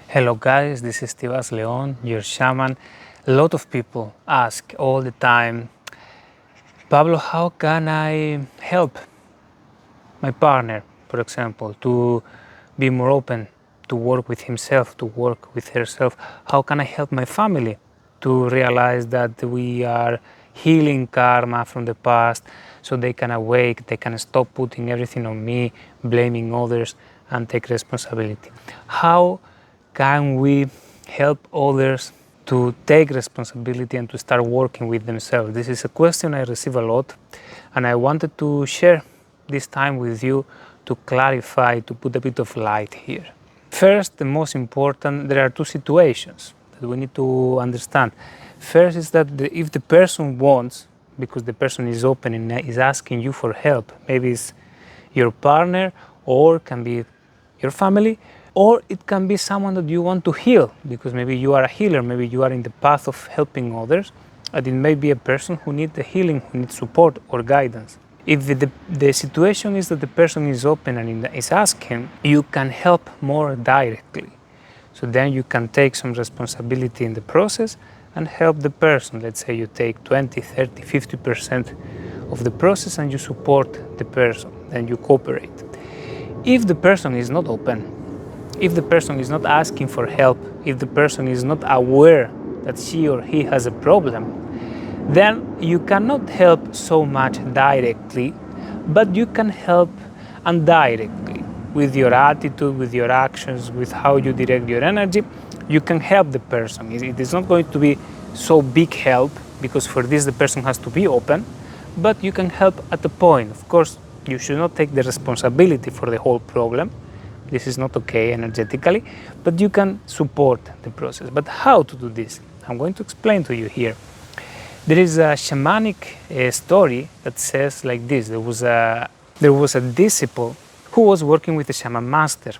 Hello guys, this is Tibas Leon, your shaman. A lot of people ask all the time, Pablo, how can I help my partner, for example, to be more open, to work with himself, to work with herself? How can I help my family to realize that we are healing karma from the past so they can awake, they can stop putting everything on me, blaming others, and take responsibility? How can we help others to take responsibility and to start working with themselves? This is a question I receive a lot, and I wanted to share this time with you to clarify, to put a bit of light here. First, the most important, there are two situations that we need to understand. First is that if the person wants, because the person is open and is asking you for help, maybe it's your partner or can be your family, or it can be someone that you want to heal, because maybe you are a healer, maybe you are in the path of helping others, and it may be a person who needs the healing, who needs support or guidance. If the situation is that the person is open and is asking, you can help more directly. So then you can take some responsibility in the process and help the person. Let's say you take 20, 30, 50% of the process and you support the person, and you cooperate. If the person is not open, if the person is not asking for help, if the person is not aware that she or he has a problem, then you cannot help so much directly, but you can help indirectly with your attitude, with your actions, with how you direct your energy. You can help the person. It is not going to be so big help, because for this the person has to be open, but you can help at a point. Of course, you should not take the responsibility for the whole problem. This is not okay energetically, but you can support the process. But how to do this? I'm going to explain to you here. There is a shamanic story that says like this. There was a disciple who was working with the shaman master.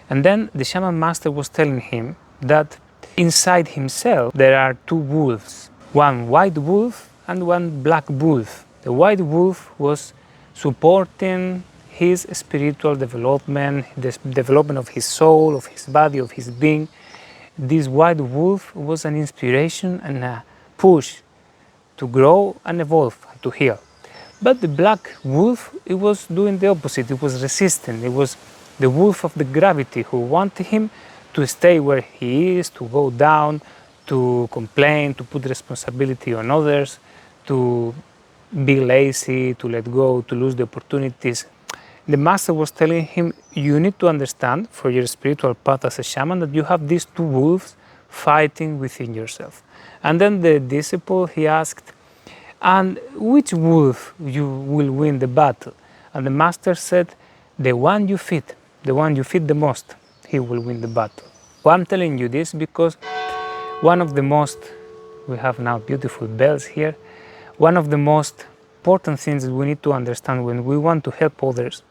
And then the shaman master was telling him that inside himself there are two wolves, one white wolf and one black wolf. The white wolf was supporting his spiritual development, the development of his soul, of his body, of his being. This white wolf was an inspiration and a push to grow and evolve, to heal. But the black wolf, it was doing the opposite. It was resistant. It was the wolf of the gravity who wanted him to stay where he is, to go down, to complain, to put responsibility on others, to be lazy, to let go, to lose the opportunities. The master was telling him, you need to understand for your spiritual path as a shaman that you have these two wolves fighting within yourself. And then the disciple, he asked, and which wolf you will win the battle? And the master said, the one you feed the most, he will win the battle. Well, I'm telling you this because one of the most, we have now beautiful bells here, one of the most important things that we need to understand when we want to help others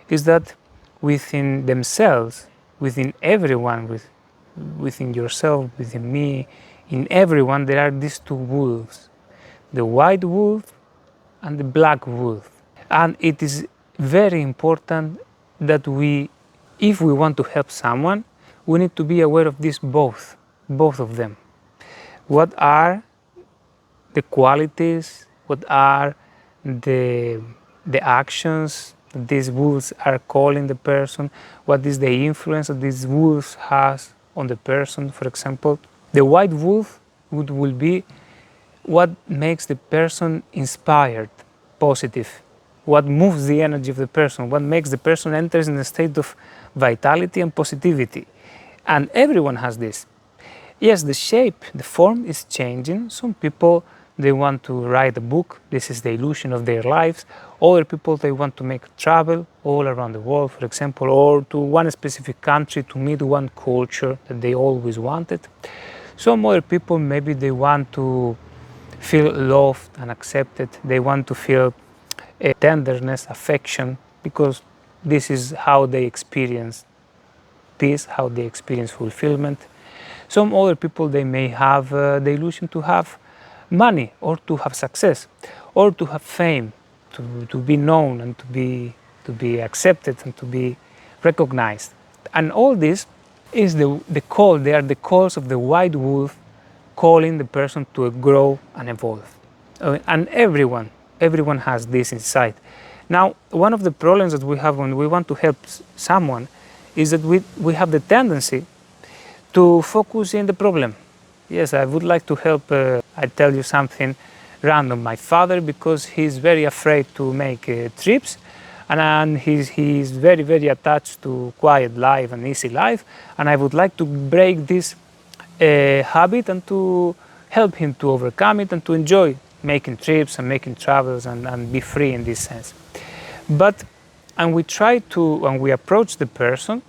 is that within themselves, within everyone, within yourself, within me, in everyone, there are these two wolves, the white wolf and the black wolf. And it is very important that if we want to help someone, we need to be aware of this both of them. What are the qualities, what are the actions that these wolves are calling the person, what is the influence that these wolves has on the person. For example, the white wolf will be what makes the person inspired, positive, what moves the energy of the person, what makes the person enters in a state of vitality and positivity. And everyone has this. Yes, the shape, the form is changing. Some people, they want to write a book. This is the illusion of their lives. Other people, they want to make travel all around the world, for example, or to one specific country to meet one culture that they always wanted. Some other people, maybe they want to feel loved and accepted. They want to feel tenderness, affection, because this is how they experience peace, how they experience fulfillment. Some other people, they may have the illusion to have money, or to have success, or to have fame, to be known and to be accepted and to be recognized. And all this is the call. They are the calls of the white wolf calling the person to grow and evolve. And everyone has this inside. Now, one of the problems that we have when we want to help someone is that we have the tendency to focus in the problem. Yes, I would like to help. I tell you something random. My father, because he's very afraid to make trips, and he's very attached to quiet life and easy life, and I would like to break this habit and to help him to overcome it and to enjoy making trips and making travels and be free in this sense. And we approach the person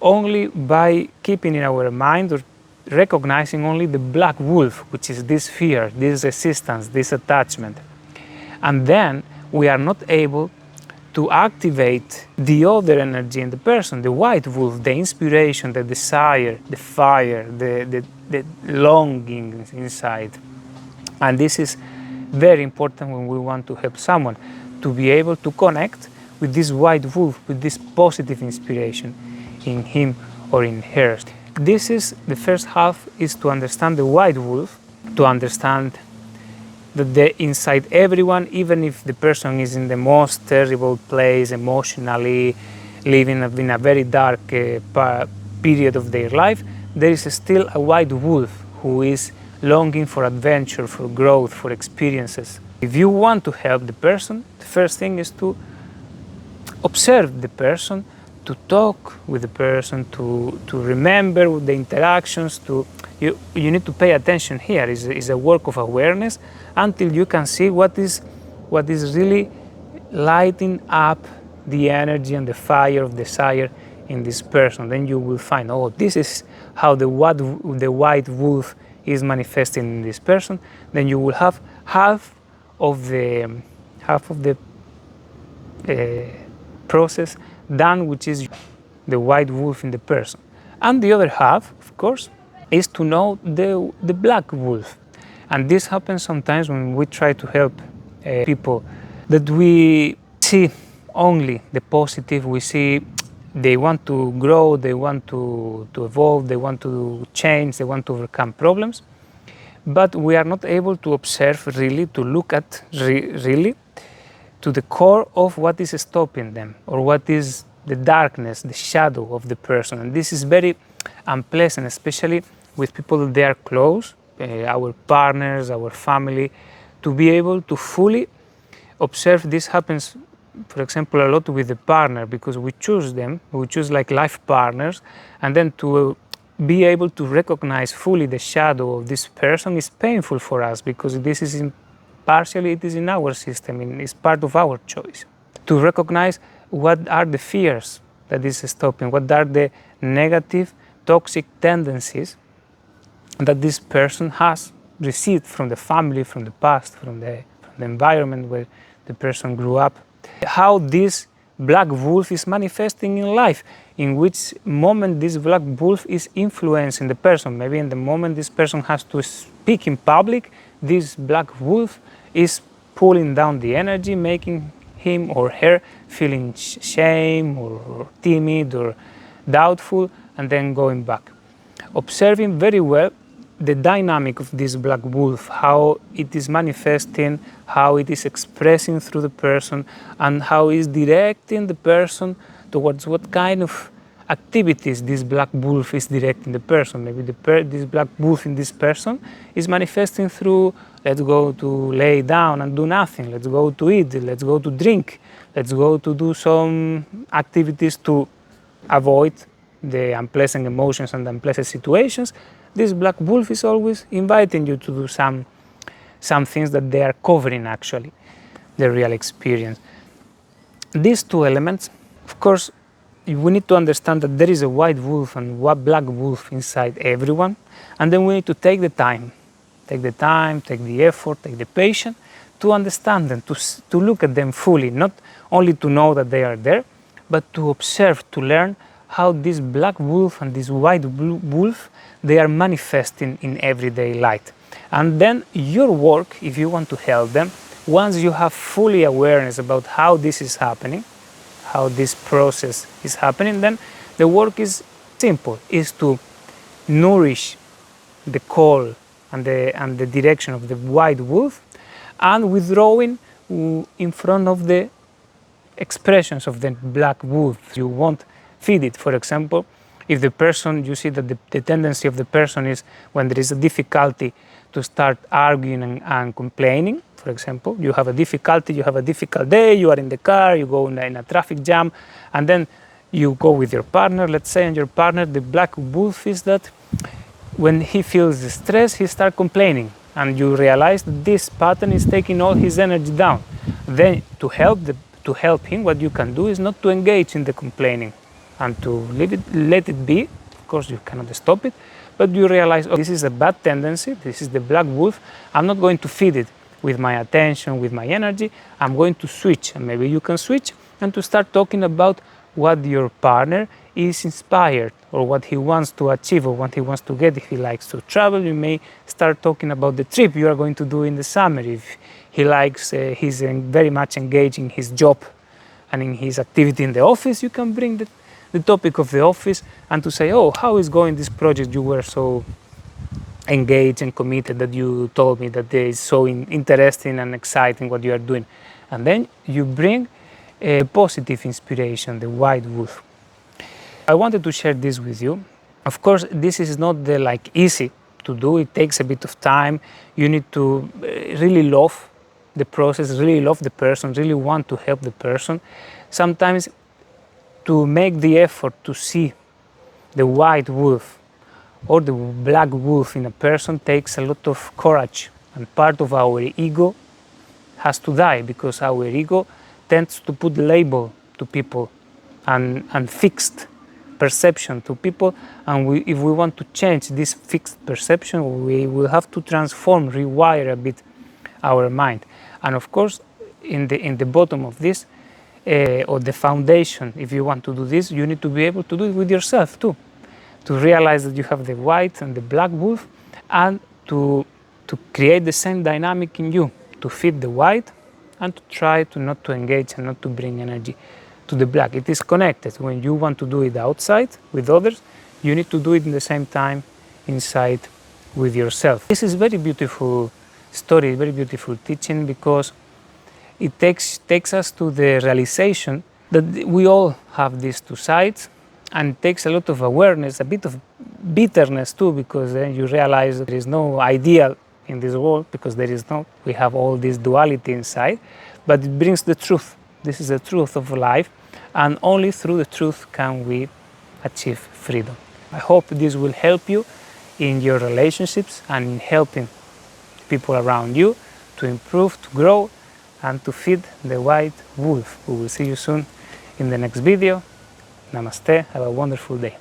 only by keeping in our mind or recognizing only the black wolf, which is this fear, this resistance, this attachment. And then we are not able to activate the other energy in the person, the white wolf, the inspiration, the desire, the fire, the longing inside. And this is very important when we want to help someone, to be able to connect with this white wolf, with this positive inspiration in him or in her. This is the first half, is to understand the white wolf, to understand that inside everyone, even if the person is in the most terrible place emotionally, living in a very dark period of their life, there is still a white wolf who is longing for adventure, for growth, for experiences. If you want to help the person, the first thing is to observe the person, to talk with the person, to remember the interactions. You need to pay attention here. It's a work of awareness until you can see what is really lighting up the energy and the fire of desire in this person. Then you will find, oh, this is how the white wolf is manifesting in this person. Then you will have half of the process done, which is the white wolf in the person. And the other half, of course, is to know the black wolf. And this happens sometimes when we try to help people, that we see only the positive. We see they want to grow, they want to evolve, they want to change, they want to overcome problems. But we are not able to observe really, to look at really to the core of what is stopping them, or what is the darkness, the shadow of the person. And this is very unpleasant, especially with people that they are close, our partners, our family, to be able to fully observe. This happens, for example, a lot with the partner, because we choose them, we choose like life partners, and then to be able to recognize fully the shadow of this person is painful for us, because this is partially it is in our system, it's part of our choice. To recognize what are the fears that is stopping, what are the negative, toxic tendencies that this person has received from the family, from the past, from the environment where the person grew up. How this black wolf is manifesting in life, in which moment this black wolf is influencing the person. Maybe in the moment this person has to speak in public, this black wolf is pulling down the energy, making him or her feeling shame or timid or doubtful, and then going back. Observing very well the dynamic of this black wolf, how it is manifesting, how it is expressing through the person, and how it is directing the person towards what kind of activities this black wolf is directing the person. Maybe this black wolf in this person is manifesting through, let's go to lay down and do nothing, let's go to eat, let's go to drink, let's go to do some activities to avoid the unpleasant emotions and unpleasant situations. This black wolf is always inviting you to do some things that they are covering actually the real experience. These two elements, of course, we need to understand that there is a white wolf and a black wolf inside everyone, and then we need to take the time, take the effort, take the patience to understand them, to look at them fully, not only to know that they are there, but to observe, to learn how this black wolf and this white wolf, they are manifesting in everyday light. And then your work, if you want to help them, once you have fully awareness about how this is happening, how this process is happening, then the work is Simple, is to nourish the call and the direction of the white wolf, and withdrawing in front of the expressions of the black wolf. You won't feed it. For example, if the person, you see that the tendency of the person is when there is a difficulty to start arguing and complaining. For example, you have a difficulty, you have a difficult day, you are in the car, you go in a traffic jam, and then you go with your partner, let's say, and your partner, the black wolf, is that when he feels the stress, he starts complaining, and you realize that this pattern is taking all his energy down. Then to help him, what you can do is not to engage in the complaining and to let it be. Of course, you cannot stop it, but you realize, oh, this is a bad tendency, this is the black wolf, I'm not going to feed it with my attention, with my energy, I'm going to switch. And maybe you can switch and to start talking about what your partner is inspired, or what he wants to achieve, or what he wants to get. If he likes to travel, you may start talking about the trip you are going to do in the summer. If he likes, he's very much engaged in his job and in his activity in the office, you can bring the topic of the office and to say, oh, how is going this project you were so engaged and committed that you told me that is so interesting and exciting what you are doing. And then you bring a positive inspiration, the white wolf. I wanted to share this with you. Of course, this is not easy to do. It takes a bit of time. You need to really love the process, really love the person, really want to help the person. Sometimes to make the effort to see the white wolf or the black wolf in a person takes a lot of courage, and part of our ego has to die, because our ego tends to put label to people and fixed perception to people, and if we want to change this fixed perception, we will have to transform, rewire a bit our mind. And of course, in the bottom of this, or the foundation, if you want to do this, you need to be able to do it with yourself too, to realize that you have the white and the black wolf, and to create the same dynamic in you, to feed the white and to try to not to engage and not to bring energy to the black. It is connected. When you want to do it outside with others, you need to do it in the same time inside with yourself. This is very beautiful story, very beautiful teaching, because it takes us to the realization that we all have these two sides, and it takes a lot of awareness, a bit of bitterness too, because then you realize that there is no ideal in this world, because there is no, we have all this duality inside, but it brings the truth. This is the truth of life, and only through the truth can we achieve freedom. I hope this will help you in your relationships and in helping people around you to improve, to grow, and to feed the white wolf. We will see you soon in the next video. Namaste, have a wonderful day.